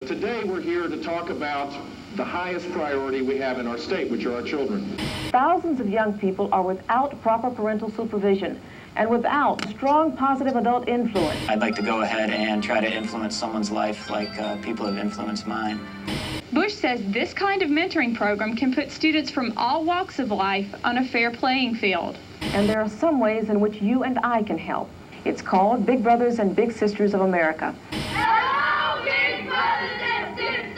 Today we're here to talk about the highest priority we have in our state, which are our children. Thousands of young people are without proper parental supervision and without strong, positive adult influence. I'd like to go ahead and try to influence someone's life like people have influenced mine. Bush says this kind of mentoring program can put students from all walks of life on a fair playing field. And there are some ways in which you and I can help. It's called Big Brothers and Big Sisters of America. Hello, Big Brothers and Sisters!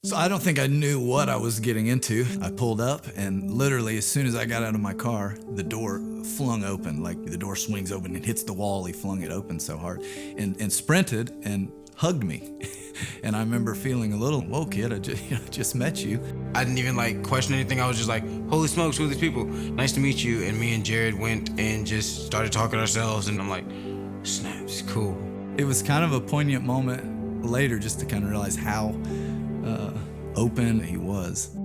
So I don't think I knew what I was getting into. I pulled up, and literally as soon as I got out of my car, the door flung open. Like the door swings open and hits the wall. He flung it open so hard and sprinted and hugged me. And I remember feeling a little, whoa, kid, I just met you. I didn't even question anything. I was just like, holy smokes, who are these people? Nice to meet you. And me and Jared went and just started talking to ourselves. And I'm like, snaps, cool. It was kind of a poignant moment later just to kind of realize how open he was.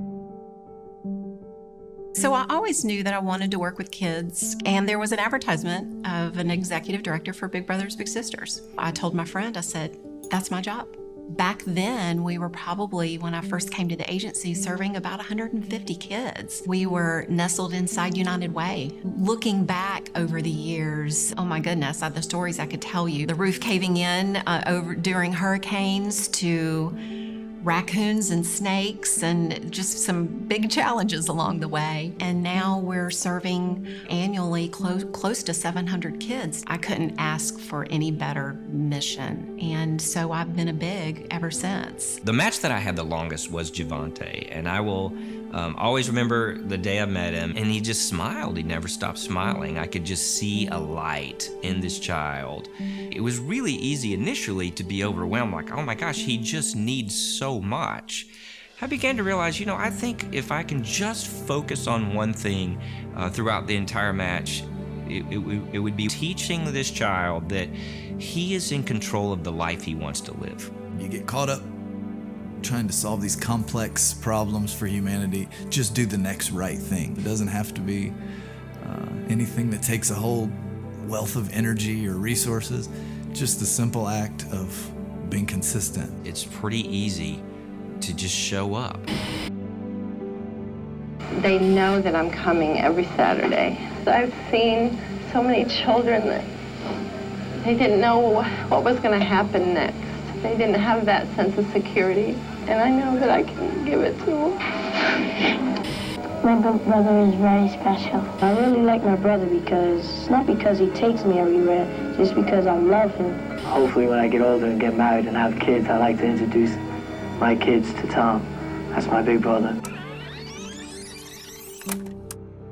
So I always knew that I wanted to work with kids, and there was an advertisement of an executive director for Big Brothers Big Sisters. I told my friend, I said, that's my job. Back then, we were probably, when I first came to the agency, serving about 150 kids. We were nestled inside United Way. Looking back over the years, oh my goodness, the stories I could tell you. The roof caving in during hurricanes, to raccoons and snakes, and just some big challenges along the way. And now we're serving annually close to 700 kids. I couldn't ask for any better mission. And so I've been a big ever since. The match that I had the longest was Javante, and I will always remember the day I met him, and he just smiled. He never stopped smiling. I could just see a light in this child. It was really easy initially to be overwhelmed, like, oh my gosh, he just needs so much. I began to realize, I think if I can just focus on one thing throughout the entire match, it would be teaching this child that he is in control of the life he wants to live. You get caught up trying to solve these complex problems for humanity. Just do the next right thing. It doesn't have to be anything that takes a whole wealth of energy or resources. Just the simple act of being consistent. It's pretty easy to just show up. They know that I'm coming every Saturday. So I've seen so many children that they didn't know what was going to happen next. They didn't have that sense of security, and I know that I can give it to them. My big brother is very special. I really like my brother not because he takes me everywhere, just because I love him. Hopefully when I get older and get married and have kids, I like to introduce my kids to Tom. That's my big brother.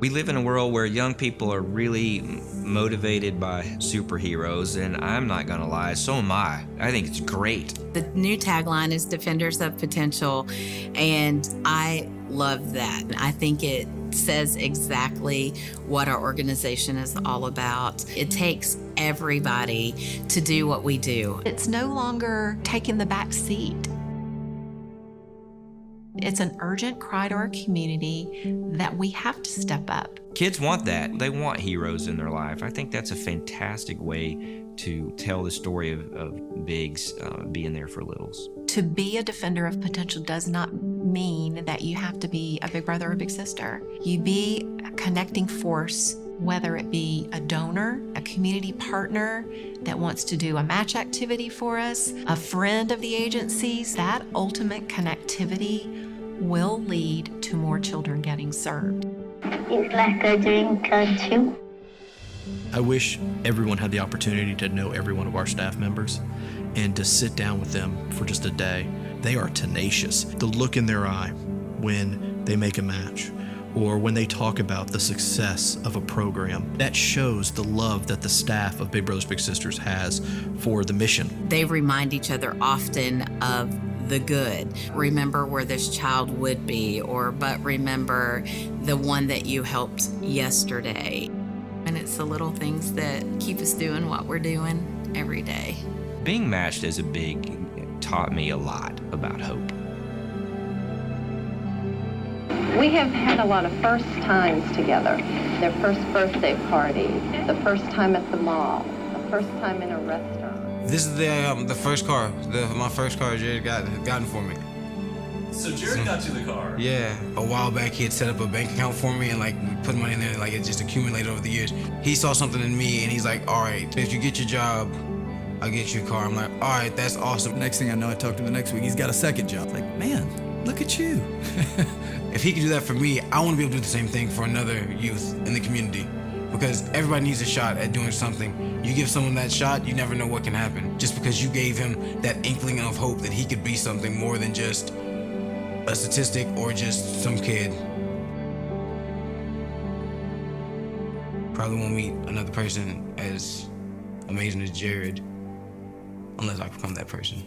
We live in a world where young people are really motivated by superheroes, and I'm not gonna lie, so am I. I think it's great. The new tagline is Defenders of Potential, and I love that. I think it says exactly what our organization is all about. It takes everybody to do what we do. It's no longer taking the back seat. It's an urgent cry to our community that we have to step up. Kids want that. They want heroes in their life. I think that's a fantastic way to tell the story of bigs being there for littles. To be a defender of potential does not mean that you have to be a big brother or big sister. You be a connecting force, whether it be a donor, a community partner that wants to do a match activity for us, a friend of the agencies. That ultimate connectivity will lead to more children getting served. It's like a dream come true. I wish everyone had the opportunity to know every one of our staff members and to sit down with them for just a day. They are tenacious. The look in their eye when they make a match, or when they talk about the success of a program, that shows the love that the staff of Big Brothers Big Sisters has for the mission. They remind each other often of the good. Remember where this child would be, but remember the one that you helped yesterday. And it's the little things that keep us doing what we're doing every day. Being matched as a big taught me a lot about hope. We have had a lot of first times together. Their first birthday party, the first time at the mall, the first time in a restaurant. This is the first car, my first car Jared gotten for me. So Jared got you the car? Yeah. A while back, he had set up a bank account for me and like put money in there, like it just accumulated over the years. He saw something in me and he's like, all right, if you get your job, I'll get you a car. I'm like, all right, that's awesome. Next thing I know, I talked to him the next week. He's got a second job. Like, man, look at you. If he can do that for me, I want to be able to do the same thing for another youth in the community. Because everybody needs a shot at doing something. You give someone that shot, you never know what can happen. Just because you gave him that inkling of hope that he could be something more than just a statistic or just some kid. Probably won't meet another person as amazing as Jared unless I become that person.